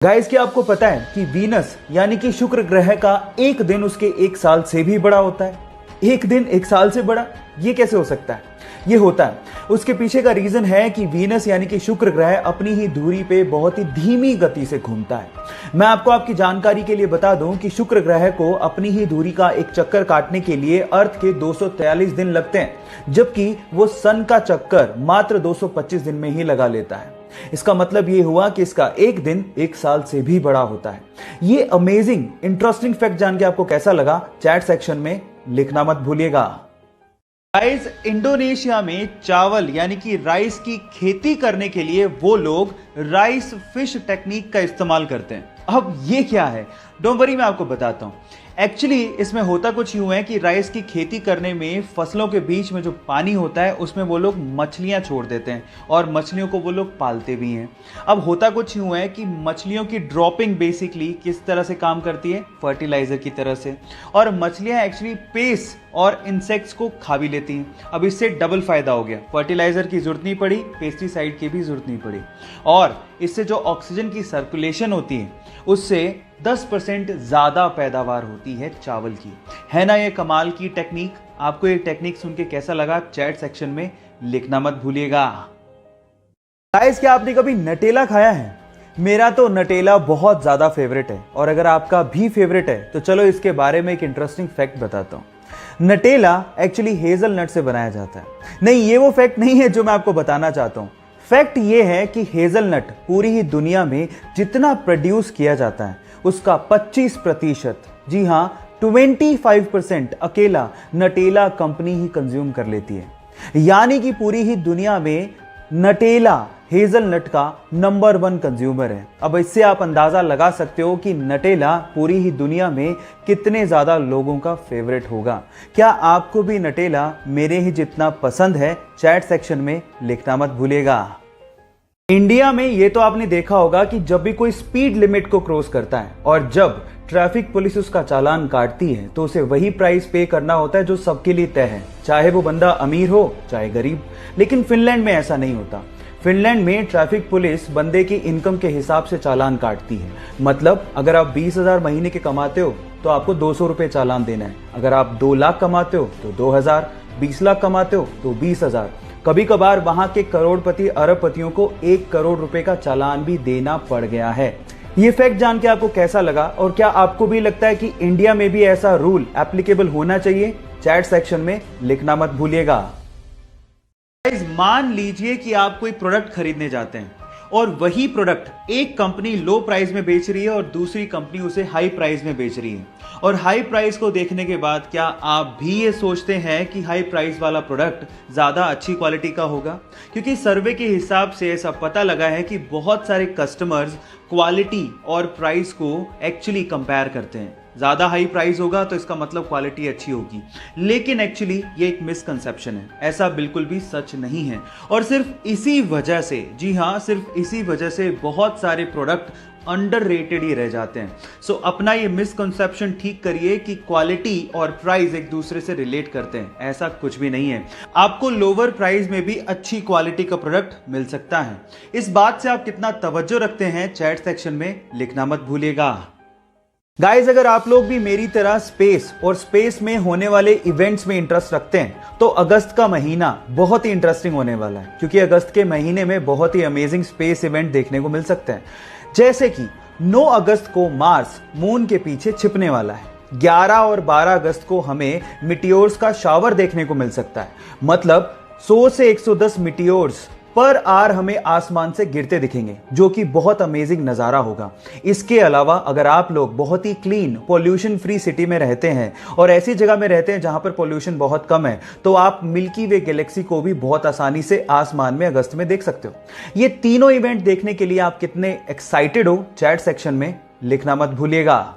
Guys, क्या आपको पता है कि वीनस यानी कि शुक्र ग्रह का एक दिन उसके एक साल से भी बड़ा होता है। एक दिन एक साल से बड़ा, ये कैसे हो सकता है? ये होता है, उसके पीछे का रीजन है कि वीनस यानी कि शुक्र ग्रह अपनी ही धुरी पे बहुत ही धीमी गति से घूमता है। मैं आपको आपकी जानकारी के लिए बता दूं कि शुक्र ग्रह को अपनी ही धुरी का एक चक्कर काटने के लिए अर्थ के 243 दिन लगते हैं, जबकि वो सन का चक्कर मात्र 225 दिन में ही लगा लेता है। इसका मतलब ये हुआ कि इसका एक दिन एक साल से भी बड़ा होता है। ये अमेजिंग इंटरेस्टिंग फैक्ट जान के आपको कैसा लगा, चैट सेक्शन में लिखना मत भूलिएगा। गाइस, इंडोनेशिया में चावल यानी कि राइस की खेती करने के लिए वो लोग राइस फिश टेक्निक का इस्तेमाल करते हैं। अब ये क्या है, डोंट वरी, मैं आपको बताता हूं। एक्चुअली इसमें होता कुछ यूं है कि राइस की खेती करने में फसलों के बीच में जो पानी होता है उसमें वो लोग मछलियां छोड़ देते हैं और मछलियों को वो लोग पालते भी हैं। अब होता कुछ यूं है कि मछलियों की ड्रॉपिंग बेसिकली किस तरह से काम करती है, फर्टिलाइजर की तरह से, और मछलियां एक्चुअली पेस्ट और इंसेक्ट्स को खा भी लेती हैं। अब इससे डबल फायदा हो गया, फर्टिलाइजर की जरूरत नहीं पड़ी, पेस्टिसाइड की भी जरूरत नहीं पड़ी, और इससे जो ऑक्सीजन की सर्कुलेशन होती है उससे 10% ज्यादा पैदावार होती है चावल की। है ना ये कमाल की टेक्निक? आपको ये टेक्निक सुन के कैसा लगा, चैट सेक्शन में लिखना मत भूलिएगा। गाइस, क्या आपने कभी नटेला खाया है? मेरा तो नटेला बहुत ज्यादा फेवरेट है, और अगर आपका भी फेवरेट है तो चलो इसके बारे में एक इंटरेस्टिंग फैक्ट बताता हूं। नटेला एक्चुअली हेजलनट से बनाया जाता है। नहीं, ये वो फैक्ट नहीं है जो मैं आपको बताना चाहता हूं। फैक्ट ये है कि हेजलनट पूरी ही दुनिया में जितना प्रोड्यूस किया जाता है उसका 25%, जी हां 25% अकेला नटेला कंपनी ही कंज्यूम कर लेती है। यानी कि पूरी ही दुनिया में नटेला हेजलनट का नंबर 1 कंज्यूमर है। अब इससे आप अंदाजा लगा सकते हो कि नटेला पूरी ही दुनिया में कितने ज्यादा लोगों का फेवरेट होगा। क्या आपको भी नटेला मेरे ही जितना पसंद है? चैट सेक्शन में लिखना मत भूलिएगा। इंडिया में ये तो आपने देखा होगा कि जब भी कोई स्पीड लिमिट को क्रॉस करता है और जब ट्रैफिक पुलिस उसका चालान काटती है तो उसे वही प्राइस पे करना होता है जो सबके लिए तय है, चाहे वो बंदा अमीर हो चाहे गरीब। लेकिन फिनलैंड में ऐसा नहीं होता। फिनलैंड में ट्रैफिक पुलिस बंदे की इनकम के हिसाब से चालान काटती है। मतलब अगर आप 20,000 महीने के कमाते हो तो आपको 200 रुपए चालान देना है। अगर आप 2 लाख कमाते हो तो 2,000, 20 लाख कमाते हो तो 20,000। कभी कभार वहां के करोड़पति अरबपतियों को 1 करोड़ रुपए का चालान भी देना पड़ गया है। ये फैक्ट जान के आपको कैसा लगा, और क्या आपको भी लगता है कि इंडिया में भी ऐसा रूल एप्लीकेबल होना चाहिए? चैट सेक्शन में लिखना मत भूलिएगा। मान लीजिए कि आप कोई प्रोडक्ट खरीदने जाते हैं और वही प्रोडक्ट एक कंपनी लो प्राइस में बेच रही है और दूसरी कंपनी उसे हाई प्राइस में बेच रही है, और हाई प्राइस को देखने के बाद क्या आप भी ये सोचते हैं कि हाई प्राइस वाला प्रोडक्ट ज्यादा अच्छी क्वालिटी का होगा? क्योंकि सर्वे के हिसाब से ऐसा पता लगा है कि बहुत सारे कस्टमर्स क्वालिटी और प्राइस को एक्चुअली कंपेयर करते हैं। ज्यादा हाई प्राइस होगा तो इसका मतलब क्वालिटी अच्छी होगी, लेकिन एक्चुअली ये एक मिसकंसेप्शन है। ऐसा बिल्कुल भी सच नहीं है, और सिर्फ इसी वजह से, जी हां, सिर्फ इसी वजह से बहुत सारे प्रोडक्ट अंडररेटेड ही रह जाते हैं। सो अपना ये मिसकंसेप्शन ठीक करिए कि क्वालिटी और प्राइस एक दूसरे से रिलेट करते हैं। ऐसा कुछ भी नहीं है। आपको लोअर प्राइस में भी अच्छी क्वालिटी का प्रोडक्ट मिल सकता है। इस बात से आप कितना तवज्जो रखते हैं, चैट सेक्शन में लिखना मत भूलिएगा। गाइस, अगर आप लोग भी मेरी तरह स्पेस और स्पेस में होने वाले इवेंट्स में इंटरेस्ट रखते हैं तो अगस्त का महीना बहुत ही इंटरेस्टिंग होने वाला है, क्योंकि अगस्त के महीने में बहुत ही अमेजिंग स्पेस इवेंट देखने को मिल सकते हैं। जैसे कि 9 अगस्त को मार्स मून के पीछे छिपने वाला है। 11 और 12 अगस्त को हमें मिटियोर्स का शावर देखने को मिल सकता है। मतलब 100 से 110 मिटियोर्स पर आवर हमें आसमान से गिरते दिखेंगे, जो कि बहुत अमेजिंग नजारा होगा। इसके अलावा अगर आप लोग बहुत ही क्लीन पॉल्यूशन फ्री सिटी में रहते हैं और ऐसी जगह में रहते हैं जहां पर पॉल्यूशन बहुत कम है, तो आप मिल्की वे गैलेक्सी को भी बहुत आसानी से आसमान में अगस्त में देख सकते हो। ये तीनों इवेंट देखने के लिए आप कितने एक्साइटेड हो, चैट सेक्शन में लिखना मत भूलिएगा।